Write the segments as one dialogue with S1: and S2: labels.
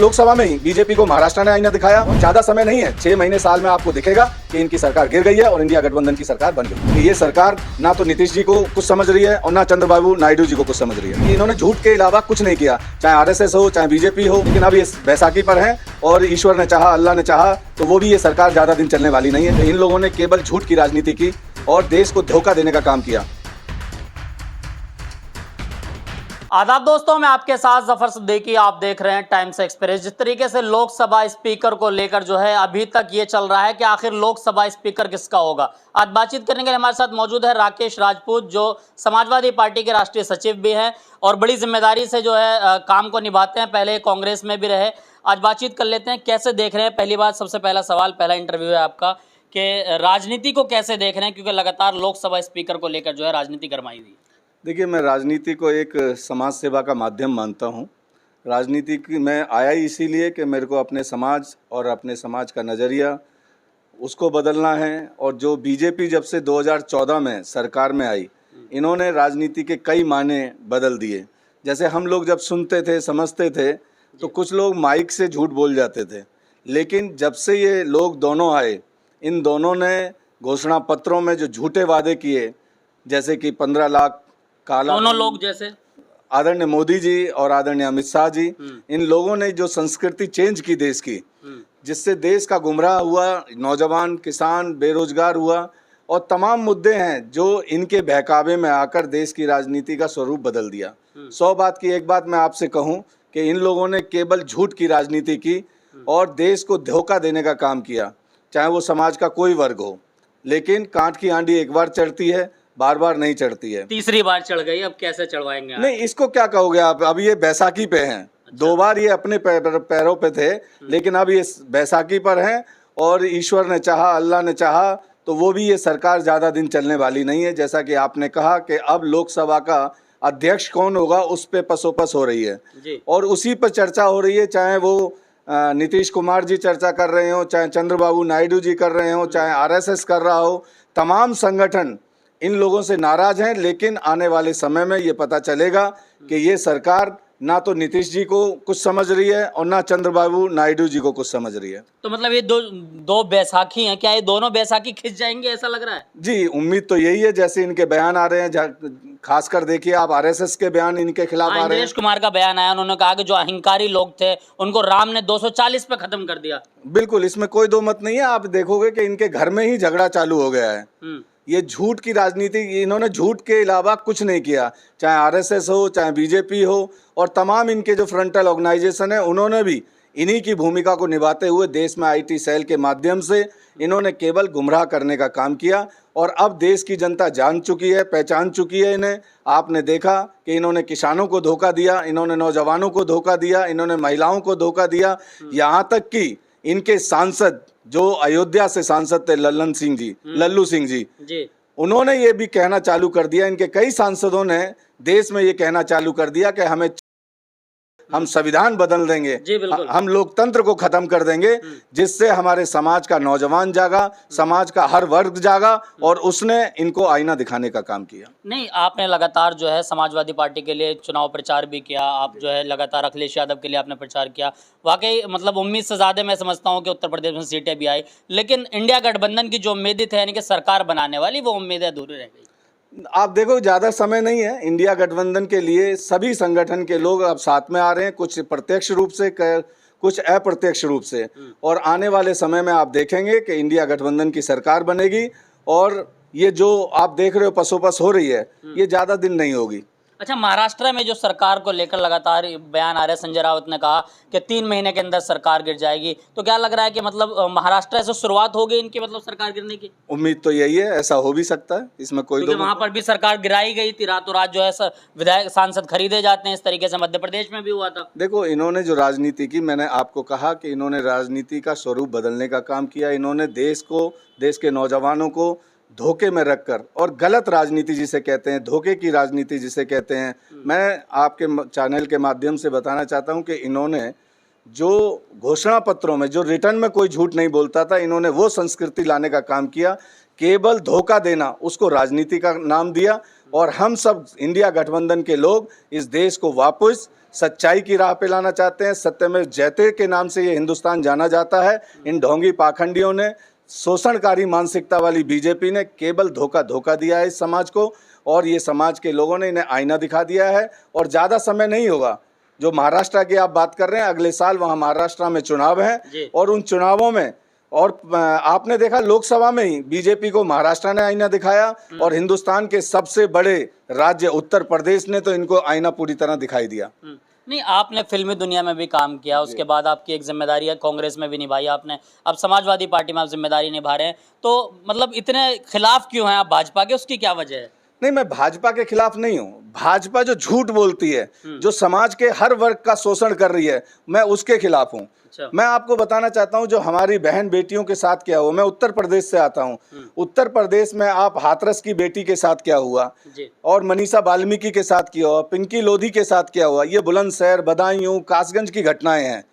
S1: लोकसभा में ही बीजेपी को महाराष्ट्र ने आईना दिखाया। ज्यादा समय नहीं है, 6 महीने साल में आपको दिखेगा कि इनकी सरकार गिर गई है और इंडिया गठबंधन की सरकार बन गई। ये सरकार ना तो नीतीश जी को कुछ समझ रही है और ना चंद्रबाबू नायडू जी को कुछ समझ रही है। इन्होंने झूठ के अलावा कुछ नहीं किया, चाहे आरएसएस हो चाहे बीजेपी हो। लेकिन अब ये बैसाखी पर है और ईश्वर ने चाहा, अल्लाह ने चाहा तो वो भी ये सरकार ज्यादा दिन चलने वाली नहीं है। इन लोगों ने केवल झूठ की राजनीति की और देश को धोखा देने का काम किया।
S2: आदाब दोस्तों, मैं आपके साथ जफर सिद्दीकी, आप देख रहे हैं टाइम्स एक्सप्रेस। जिस तरीके से लोकसभा स्पीकर को लेकर जो है अभी तक ये चल रहा है कि आखिर लोकसभा स्पीकर किसका होगा। आज बातचीत करने के लिए हमारे साथ मौजूद है राकेश राजपूत, जो समाजवादी पार्टी के राष्ट्रीय सचिव भी हैं और बड़ी जिम्मेदारी से जो है काम को निभाते हैं। पहले कांग्रेस में भी रहे। आज बातचीत कर लेते हैं, कैसे देख रहे हैं। पहली बात, सबसे पहला सवाल, पहला इंटरव्यू है आपका कि राजनीति को कैसे देख रहे हैं, क्योंकि लगातार लोकसभा स्पीकर को लेकर जो है राजनीति गरमाई हुई।
S1: देखिए, मैं राजनीति को एक समाज सेवा का माध्यम मानता हूँ। राजनीति की मैं आया ही इसीलिए कि मेरे को अपने समाज और अपने समाज का नज़रिया उसको बदलना है। और जो बीजेपी जब से 2014 में सरकार में आई, इन्होंने राजनीति के कई मायने बदल दिए। जैसे हम लोग जब सुनते थे, समझते थे, तो कुछ लोग माइक से झूठ बोल जाते थे। लेकिन जब से ये लोग दोनों आए, इन दोनों ने घोषणा पत्रों में जो झूठे वादे किए, जैसे कि 15 लाख काला,
S2: दोनों लोग जैसे
S1: आदरणीय मोदी जी और आदरणीय अमित शाह जी, इन लोगों ने जो संस्कृति चेंज की देश की, जिससे देश का गुमराह हुआ, नौजवान, किसान बेरोजगार हुआ और तमाम मुद्दे हैं जो इनके बहकावे में आकर देश की राजनीति का स्वरूप बदल दिया। 100 बात की एक बात मैं आपसे कहूं कि इन लोगों ने केवल झूठ की राजनीति की और देश को धोखा देने का काम किया, चाहे वो समाज का कोई वर्ग हो। लेकिन कांट की आंधी एक बार चढ़ती है, बार बार नहीं चढ़ती है।
S2: तीसरी बार चढ़ गई, अब कैसे चढ़वाएंगे आप?
S1: नहीं, इसको क्या कहोगे आप। अब ये बैसाखी पे हैं। अच्छा। 2 बार ये अपने पैरों पे थे, लेकिन अब ये बैसाखी पर हैं और ईश्वर ने चाहा, अल्लाह ने चाहा तो वो भी ये सरकार ज़्यादा दिन चलने वाली नहीं है। जैसा कि आपने कहा कि अब लोकसभा का अध्यक्ष कौन होगा, उस पर पसोपस हो रही है जी। और उसी पर चर्चा हो रही है, चाहे वो नीतीश कुमार जी चर्चा कर रहे हो, चाहे चंद्रबाबू नायडू जी कर रहे हो, चाहे आरएसएस कर रहा हो। तमाम संगठन इन लोगों से नाराज हैं। लेकिन आने वाले समय में ये पता चलेगा कि ये सरकार ना तो नीतीश जी को कुछ समझ रही है और ना चंद्रबाबू नायडू जी को कुछ समझ रही है।
S2: तो मतलब ये दो बैसाखी हैं, क्या ये दोनों बैसाखी खिंच जाएंगे, ऐसा लग रहा है?
S1: जी, उम्मीद तो यही है। जैसे इनके बयान आ रहे हैं, खासकर देखिए आप आरएसएस के बयान इनके खिलाफ आ रहे हैं।
S2: नीतीश कुमार का बयान आया, उन्होंने कहा कि जो अहंकारी लोग थे उनको राम ने 240 पे खत्म कर दिया।
S1: बिल्कुल, इसमें कोई दो मत नहीं है। आप देखोगे कि इनके घर में ही झगड़ा चालू हो गया है। ये झूठ की राजनीति, इन्होंने झूठ के अलावा कुछ नहीं किया, चाहे आरएसएस हो चाहे बीजेपी हो और तमाम इनके जो फ्रंटल ऑर्गेनाइजेशन है, उन्होंने भी इन्हीं की भूमिका को निभाते हुए देश में आईटी सेल के माध्यम से इन्होंने केवल गुमराह करने का काम किया। और अब देश की जनता जान चुकी है, पहचान चुकी है इन्हें। आपने देखा कि इन्होंने किसानों को धोखा दिया, इन्होंने नौजवानों को धोखा दिया, इन्होंने महिलाओं को धोखा दिया। यहाँ तक कि इनके सांसद जो अयोध्या से सांसद थे, लल्लू सिंह जी, उन्होंने ये भी कहना चालू कर दिया, इनके कई सांसदों ने देश में ये कहना चालू कर दिया कि हम संविधान बदल देंगे, हम लोकतंत्र को खत्म कर देंगे, जिससे हमारे समाज का नौजवान जागा, समाज का हर वर्ग जागा और उसने इनको आईना दिखाने का काम किया।
S2: नहीं, आपने लगातार जो है समाजवादी पार्टी के लिए चुनाव प्रचार भी किया, आप जो है लगातार अखिलेश यादव के लिए आपने प्रचार किया। वाकई मतलब उम्मीद से ज़्यादा मैं समझता हूँ कि उत्तर प्रदेश में सीटें भी आई, लेकिन इंडिया गठबंधन की जो उम्मीदें थी, यानी कि सरकार बनाने वाली, वो उम्मीदें अधूरी रह गई।
S1: आप देखो, ज़्यादा समय नहीं है इंडिया गठबंधन के लिए। सभी संगठन के लोग अब साथ में आ रहे हैं, कुछ प्रत्यक्ष रूप से, कुछ अप्रत्यक्ष रूप से। और आने वाले समय में आप देखेंगे कि इंडिया गठबंधन की सरकार बनेगी और ये जो आप देख रहे हो पसोपस हो रही है, ये ज़्यादा दिन नहीं होगी।
S2: अच्छा, महाराष्ट्र में जो सरकार को लेकर लगातार बयान आ रहे हैं, संजय राउत ने कहा कि 3 महीने के अंदर सरकार गिर जाएगी, तो क्या लग रहा है कि मतलब महाराष्ट्र से शुरुआत होगी इनकी, मतलब सरकार गिरने की?
S1: उम्मीद तो यही है, ऐसा हो भी सकता है, इसमें कोई
S2: तो वहाँ पर भी सरकार गिराई गई थी, रातों रात जो है विधायक सांसद खरीदे जाते हैं, इस तरीके से मध्य प्रदेश में भी हुआ था।
S1: देखो, इन्होंने जो राजनीति की, मैंने आपको कहा कि इन्होंने राजनीति का स्वरूप बदलने का काम किया। इन्होंने देश के नौजवानों को धोखे में रखकर, और गलत राजनीति जिसे कहते हैं, धोखे की राजनीति जिसे कहते हैं, मैं आपके चैनल के माध्यम से बताना चाहता हूं कि इन्होंने जो घोषणा पत्रों में, जो रिटर्न में कोई झूठ नहीं बोलता था, इन्होंने वो संस्कृति लाने का काम किया। केवल धोखा देना, उसको राजनीति का नाम दिया। और हम सब इंडिया गठबंधन के लोग इस देश को वापस सच्चाई की राह पे लाना चाहते हैं। सत्यमेव जयते के नाम से ये हिंदुस्तान जाना जाता है। इन ढोंगी पाखंडियों ने, शोषणकारी मानसिकता वाली बीजेपी ने केवल धोखा दिया है इस समाज को, और ये समाज के लोगों ने इन्हें आईना दिखा दिया है। और ज़्यादा समय नहीं होगा, जो महाराष्ट्र की आप बात कर रहे हैं, अगले साल वहाँ महाराष्ट्र में चुनाव हैं, और उन चुनावों में, और आपने देखा लोकसभा में ही बीजेपी को महाराष्ट्र ने आईना दिखाया, और हिंदुस्तान के सबसे बड़े राज्य उत्तर प्रदेश ने तो इनको आईना पूरी तरह दिखाई दिया।
S2: नहीं, आपने फिल्मी दुनिया में भी काम किया, उसके बाद आपकी एक जिम्मेदारी है कांग्रेस में भी निभाई आपने, अब समाजवादी पार्टी में आप जिम्मेदारी निभा रहे हैं, तो मतलब इतने खिलाफ क्यों हैं आप भाजपा के, उसकी क्या वजह है?
S1: नहीं, मैं भाजपा के खिलाफ नहीं हूँ। भाजपा जो झूठ बोलती है, जो समाज के हर वर्ग का शोषण कर रही है, मैं उसके खिलाफ हूँ।
S2: अच्छा।
S1: मैं आपको बताना चाहता हूँ जो हमारी बहन बेटियों के साथ क्या हुआ। मैं उत्तर प्रदेश से आता हूँ। उत्तर प्रदेश में आप हाथरस की बेटी के साथ क्या हुआ, और मनीषा वाल्मीकि के साथ क्या हुआ, पिंकी लोधी के साथ क्या हुआ, ये बुलंदशहर, बदायूं, कासगंज की घटनाएं हैं।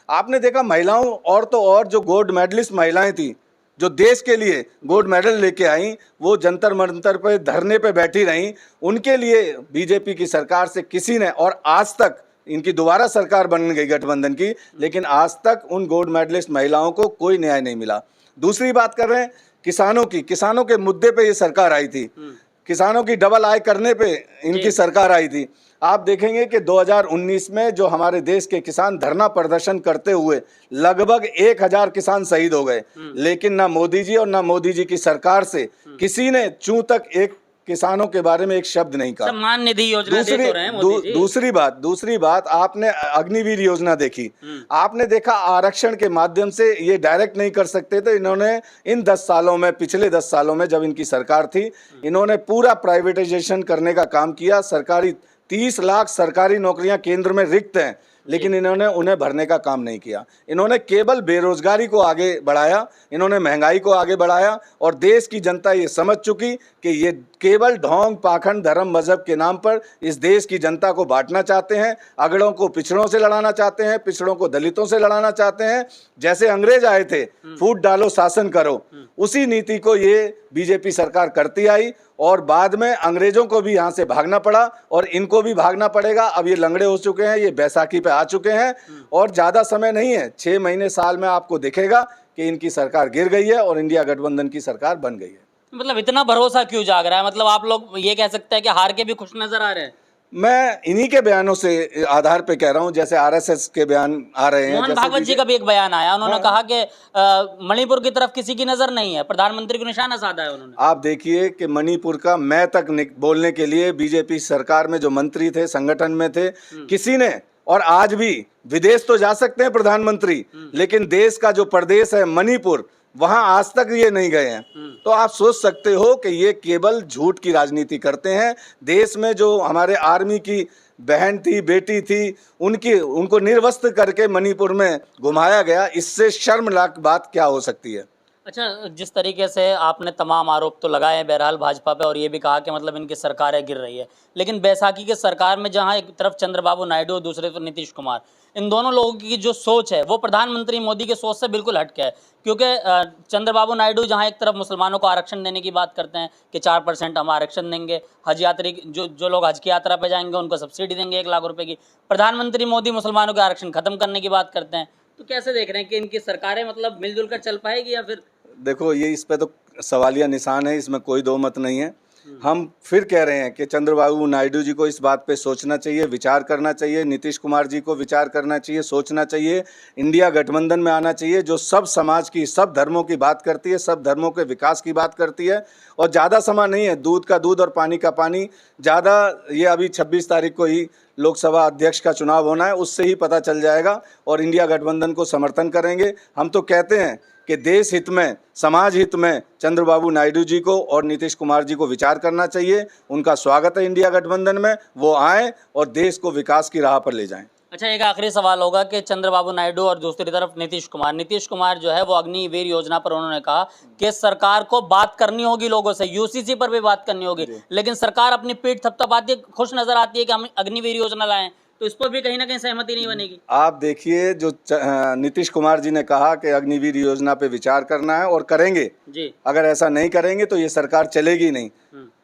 S1: आपने देखा महिलाओं, और तो और जो गोल्ड मेडलिस्ट महिलाएं थी, जो देश के लिए गोल्ड मेडल लेके आई, वो जंतर मंतर पे धरने पे बैठी रहीं, उनके लिए बीजेपी की सरकार से किसी ने, और आज तक इनकी दोबारा सरकार बन गई गठबंधन की, लेकिन आज तक उन गोल्ड मेडलिस्ट महिलाओं को कोई न्याय नहीं मिला। दूसरी बात कर रहे हैं किसानों की, किसानों के मुद्दे पे ये सरकार आई थी, किसानों की डबल आय करने पे इनकी सरकार आई थी। आप देखेंगे कि 2019 में जो हमारे देश के किसान धरना प्रदर्शन करते हुए लगभग 1000 किसान शहीद हो गए, लेकिन ना मोदी जी और ना मोदी जी की सरकार से किसी ने चूं तक एक किसानों के बारे में एक शब्द नहीं कहा।
S2: सम्मान निधि योजना दे तो रहे हैं मोदी जी।
S1: दूसरी बात आपने अग्निवीर योजना देखी, आपने देखा आरक्षण के माध्यम से ये डायरेक्ट नहीं कर सकते थे, इन्होंने इन 10 सालों में, पिछले 10 सालों में जब इनकी सरकार थी, इन्होंने पूरा प्राइवेटाइजेशन करने का काम किया। सरकारी 30 लाख सरकारी नौकरियां केंद्र में रिक्त हैं, लेकिन इन्होंने उन्हें भरने का काम नहीं किया। इन्होंने केवल बेरोजगारी को आगे बढ़ाया, इन्होंने महंगाई को आगे बढ़ाया, और देश की जनता ये समझ चुकी कि ये केवल ढोंग, पाखंड, धर्म, मजहब के नाम पर इस देश की जनता को बांटना चाहते हैं। अगड़ों को पिछड़ों से लड़ाना चाहते हैं, पिछड़ों को दलितों से लड़ाना चाहते हैं। जैसे अंग्रेज आए थे, फूट डालो शासन करो, उसी नीति को ये बीजेपी सरकार करती आई, और बाद में अंग्रेजों को भी यहाँ से भागना पड़ा, और इनको भी भागना पड़ेगा। अब ये लंगड़े हो चुके हैं, ये बैसाखी पे आ चुके हैं, और ज़्यादा समय नहीं है, 6 महीने साल में आपको दिखेगा कि इनकी सरकार गिर गई है और इंडिया गठबंधन की सरकार बन गई है।
S2: मतलब इतना भरोसा क्यों जाग रहा है? मतलब आप लोग ये कह सकते हैं कि हार के भी खुश नजर आ रहे हैं।
S1: मैं इन्हीं के बयानों से आधार पे कह रहा हूँ, जैसे आरएसएस के बयान आ रहे हैं।
S2: मोहन भागवत जी का भी एक बयान आया, उन्होंने कहा कि मणिपुर की तरफ किसी की नजर नहीं है, प्रधानमंत्री को निशाना साधा है उन्होंने।
S1: आप देखिए कि मणिपुर का मैं तक बोलने के लिए बीजेपी सरकार में जो मंत्री थे, संगठन में थे, किसी ने, और आज भी विदेश तो जा सकते हैं प्रधानमंत्री, लेकिन देश का जो प्रदेश है मणिपुर, वहां आज तक ये नहीं गए हैं। तो आप सोच सकते हो कि ये केवल झूठ की राजनीति करते हैं। देश में जो हमारे आर्मी की बहन थी, बेटी थी, उनको निर्वस्त्र करके मणिपुर में घुमाया गया, इससे शर्मनाक बात क्या हो सकती है।
S2: अच्छा, जिस तरीके से आपने तमाम आरोप तो लगाए हैं बहरहाल भाजपा पे, और ये भी कहा कि मतलब इनकी सरकारें गिर रही है, लेकिन बैसाखी के सरकार में जहां एक तरफ चंद्रबाबू नायडू और दूसरे तरफ नीतीश कुमार, इन दोनों लोगों की जो सोच है वो प्रधानमंत्री मोदी की सोच से बिल्कुल हटके है। क्योंकि चंद्रबाबू नायडू जहां एक तरफ मुसलमानों को आरक्षण देने की बात करते हैं कि 4% हम आरक्षण देंगे, हज यात्री जो लोग हज की यात्रा पर जाएंगे उनको सब्सिडी देंगे 1 लाख रुपए की, प्रधानमंत्री मोदी मुसलमानों के आरक्षण खत्म करने की बात करते हैं। तो कैसे देख रहे हैं कि इनकी सरकारें मतलब मिलजुल कर चल पाएगी, या फिर?
S1: देखो, ये इस पे तो सवालिया निशान है, इसमें कोई दो मत नहीं है। हम फिर कह रहे हैं कि चंद्रबाबू नायडू जी को इस बात पे सोचना चाहिए, विचार करना चाहिए। नीतीश कुमार जी को विचार करना चाहिए, सोचना चाहिए। इंडिया गठबंधन में आना चाहिए, जो सब समाज की, सब धर्मों की बात करती है, सब धर्मों के विकास की बात करती है। और ज़्यादा समय नहीं है, दूध का दूध और पानी का पानी। ज़्यादा ये अभी 26 तारीख को ही लोकसभा अध्यक्ष का चुनाव होना है, उससे ही पता चल जाएगा, और इंडिया गठबंधन को समर्थन करेंगे। हम तो कहते हैं कि देश हित में, समाज हित में चंद्रबाबू नायडू जी को और नीतीश कुमार जी को विचार करना चाहिए। उनका स्वागत है इंडिया गठबंधन में, वो आएँ और देश को विकास की राह पर ले जाएं।
S2: अच्छा, एक आखिरी सवाल होगा कि चंद्रबाबू नायडू और दूसरी तरफ नीतीश कुमार जो है वो अग्निवीर योजना पर उन्होंने कहा कि सरकार को बात करनी होगी लोगों से, यूसीसी पर भी बात करनी होगी, लेकिन सरकार अपनी पीठ थपथपाती है, खुश नजर आती है कि हम अग्निवीर योजना लाएं, तो इस पर भी कहीं ना कहीं सहमति नहीं बनेगी।
S1: आप देखिए, जो नीतीश कुमार जी ने कहा कि अग्निवीर योजना पे विचार करना है, और करेंगे जी। अगर ऐसा नहीं करेंगे तो ये सरकार चलेगी नहीं।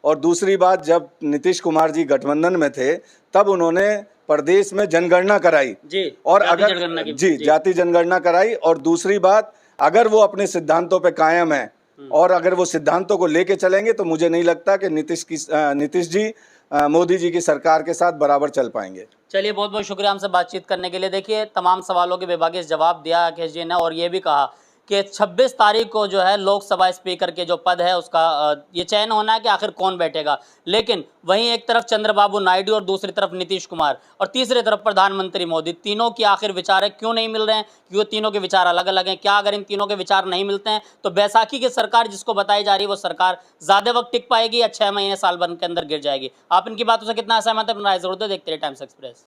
S1: और दूसरी बात, जब नीतीश कुमार जी गठबंधन में थे तब उन्होंने प्रदेश में जनगणना कराई
S2: जी,
S1: और
S2: जाति
S1: अगर
S2: जनगणना की,
S1: जी जाति जनगणना कराई। और दूसरी बात, अगर वो अपने सिद्धांतों पे कायम है और अगर वो सिद्धांतों को लेके चलेंगे तो मुझे नहीं लगता कि नीतीश जी मोदी जी की सरकार के साथ बराबर चल पाएंगे।
S2: चलिए, बहुत बहुत शुक्रिया हमसे बातचीत करने के लिए। देखिए, तमाम सवालों के विभागीय जवाब दिया अखिलेश जी ने और ये भी कहा कि 26 तारीख को जो है लोकसभा स्पीकर के जो पद है उसका ये चयन होना है कि आखिर कौन बैठेगा। लेकिन वहीं एक तरफ चंद्रबाबू नायडू और दूसरी तरफ नीतीश कुमार और तीसरी तरफ प्रधानमंत्री मोदी, तीनों की आखिर विचार है क्यों नहीं मिल रहे हैं, क्योंकि तीनों के विचार अलग अलग हैं। क्या अगर इन तीनों के विचार नहीं मिलते हैं तो बैसाखी की सरकार जिसको बताई जा रही है वो सरकार ज़्यादा वक्त टिक पाएगी या 6 महीने साल भर के अंदर गिर जाएगी? आप इनकी बातों से कितना सहमत है? अपना राय जरूर दें। देखते रहिए टाइम्स एक्सप्रेस।